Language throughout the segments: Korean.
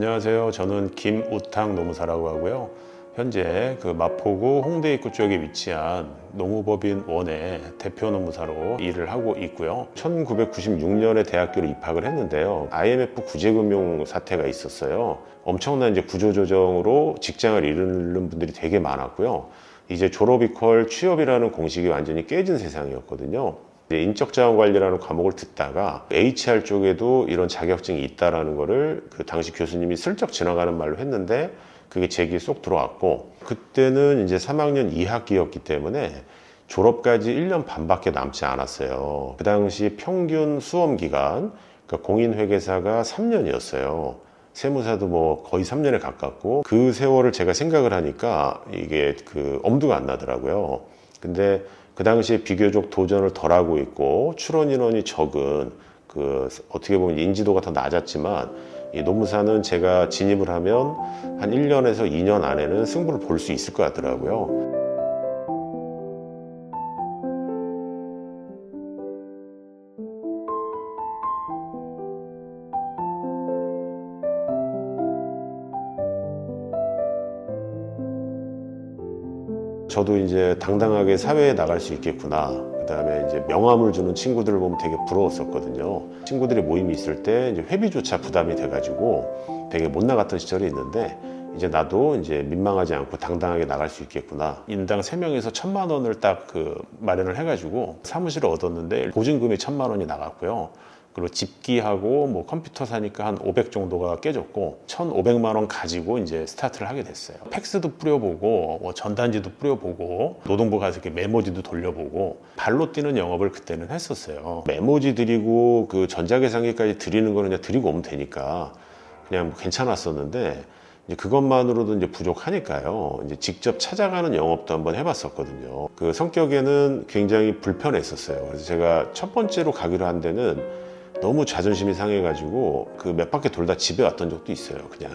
안녕하세요. 저는 김우탕 노무사라고 하고요. 현재 마포구 홍대 입구 쪽에 위치한 농우법인 원의 대표 노무사로 일을 하고 있고요. 1996년에 대학교를 입학을 했는데요. IMF 구제금융 사태가 있었어요. 엄청난 구조조정으로 직장을 잃는 분들이 되게 많았고요. 이제 졸업 이퀄 취업이라는 공식이 완전히 깨진 세상이었거든요. 인적자원관리라는 과목을 듣다가 HR 쪽에도 이런 자격증이 있다라는 거를 그 당시 교수님이 슬쩍 지나가는 말로 했는데 그게 제 귀에 쏙 들어왔고, 그때는 이제 3학년 2학기였기 때문에 졸업까지 1년 반밖에 남지 않았어요. 그 당시 평균 수험 기간, 그러니까 공인회계사가 3년이었어요. 세무사도 뭐 거의 3년에 가깝고, 그 세월을 제가 생각을 하니까 이게 엄두가 안 나더라고요. 근데 그 당시에 비교적 도전을 덜 하고 있고 출원 인원이 적은 어떻게 보면 인지도가 더 낮았지만, 이 노무사는 제가 진입을 하면 한 1년에서 2년 안에는 승부를 볼 수 있을 것 같더라고요. 저도 이제 당당하게 사회에 나갈 수 있겠구나. 그 다음에 이제 명함을 주는 친구들을 보면 되게 부러웠었거든요. 친구들이 모임이 있을 때 이제 회비조차 부담이 돼가지고 되게 못 나갔던 시절이 있는데, 이제 나도 이제 민망하지 않고 당당하게 나갈 수 있겠구나. 인당 3명에서 1,000만 원을 딱 마련을 해가지고 사무실을 얻었는데 보증금이 1,000만 원이 나갔고요. 그리고 집기하고 뭐 컴퓨터 사니까 한 500 정도가 깨졌고 1,500만 원 가지고 이제 스타트를 하게 됐어요. 팩스도 뿌려보고 뭐 전단지도 뿌려보고 노동부 가서 이렇게 메모지도 돌려보고 발로 뛰는 영업을 그때는 했었어요. 메모지 드리고 전자계산기까지 드리는 거는 그냥 드리고 오면 되니까 그냥 뭐 괜찮았었는데, 이제 그것만으로도 이제 부족하니까요. 이제 직접 찾아가는 영업도 한번 해봤었거든요. 그 성격에는 굉장히 불편했었어요. 그래서 제가 첫 번째로 가기로 한 데는 너무 자존심이 상해가지고 몇 바퀴 돌다 집에 왔던 적도 있어요, 그냥.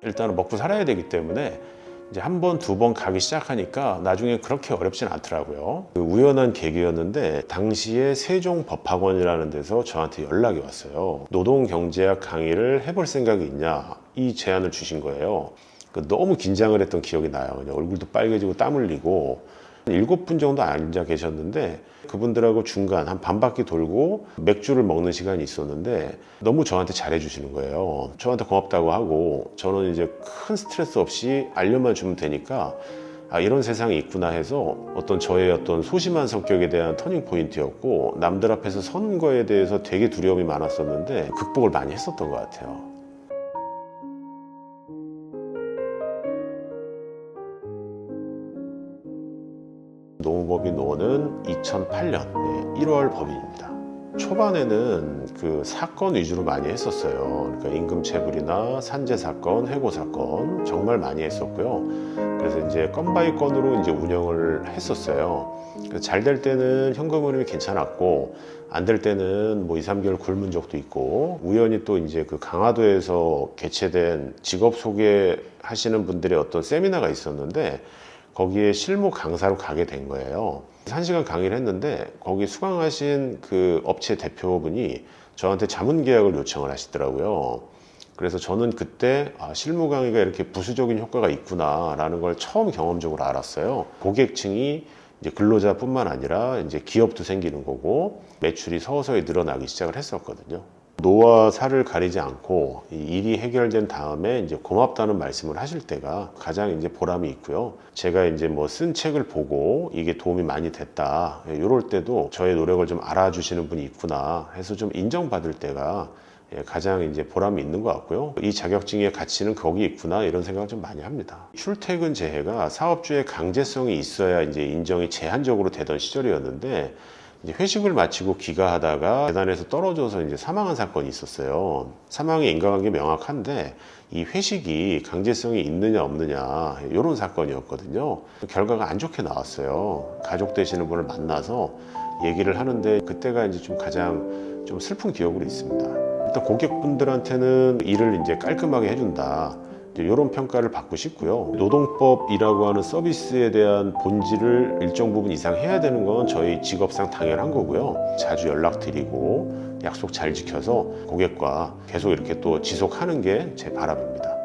일단은 먹고 살아야 되기 때문에 이제 한 번, 두 번 가기 시작하니까 나중에 그렇게 어렵진 않더라고요. 우연한 계기였는데 당시에 세종법학원이라는 데서 저한테 연락이 왔어요. 노동경제학 강의를 해볼 생각이 있냐, 이 제안을 주신 거예요. 너무 긴장을 했던 기억이 나요. 그냥 얼굴도 빨개지고 땀 흘리고 7분 정도 앉아 계셨는데 그분들하고 중간 한 반 바퀴 돌고 맥주를 먹는 시간이 있었는데 너무 저한테 잘해 주시는 거예요. 저한테 고맙다고 하고, 저는 이제 큰 스트레스 없이 알려만 주면 되니까 이런 세상이 있구나 해서 저의 소심한 성격에 대한 터닝 포인트였고, 남들 앞에서 서는 거에 대해서 되게 두려움이 많았었는데 극복을 많이 했었던 것 같아요. 농우법인 원은 2008년 1월 법인입니다. 초반에는 사건 위주로 많이 했었어요. 그러니까 임금체불이나 산재 사건, 해고 사건 정말 많이 했었고요. 그래서 이제 건 바이 건으로 이제 운영을 했었어요. 잘 될 때는 현금 흐름이 괜찮았고, 안 될 때는 뭐 2, 3개월 굶은 적도 있고, 우연히 또 이제 강화도에서 개최된 직업 소개하시는 분들의 세미나가 있었는데 거기에 실무 강사로 가게 된 거예요. 1시간 강의를 했는데 거기 수강하신 업체 대표분이 저한테 자문 계약을 요청을 하시더라고요. 그래서 저는 그때 실무 강의가 이렇게 부수적인 효과가 있구나 라는 걸 처음 경험적으로 알았어요. 고객층이 이제 근로자뿐만 아니라 이제 기업도 생기는 거고 매출이 서서히 늘어나기 시작을 했었거든요. 노와 사를 가리지 않고 이 일이 해결된 다음에 이제 고맙다는 말씀을 하실 때가 가장 이제 보람이 있고요. 제가 이제 뭐 쓴 책을 보고 이게 도움이 많이 됐다, 이럴 때도 저의 노력을 좀 알아주시는 분이 있구나 해서 좀 인정받을 때가 가장 이제 보람이 있는 것 같고요. 이 자격증의 가치는 거기 있구나, 이런 생각을 좀 많이 합니다. 출퇴근 제해가 사업주의 강제성이 있어야 이제 인정이 제한적으로 되던 시절이었는데, 이제 회식을 마치고 귀가하다가 계단에서 떨어져서 이제 사망한 사건이 있었어요. 사망의 인과관계 명확한데 이 회식이 강제성이 있느냐 없느냐, 이런 사건이었거든요. 결과가 안 좋게 나왔어요. 가족 되시는 분을 만나서 얘기를 하는데 그때가 이제 좀 가장 좀 슬픈 기억으로 있습니다. 일단 고객분들한테는 일을 이제 깔끔하게 해준다, 이제 이런 평가를 받고 싶고요. 노동법이라고 하는 서비스에 대한 본질을 일정 부분 이상 해야 되는 건 저희 직업상 당연한 거고요. 자주 연락드리고 약속 잘 지켜서 고객과 계속 이렇게 또 지속하는 게 제 바람입니다.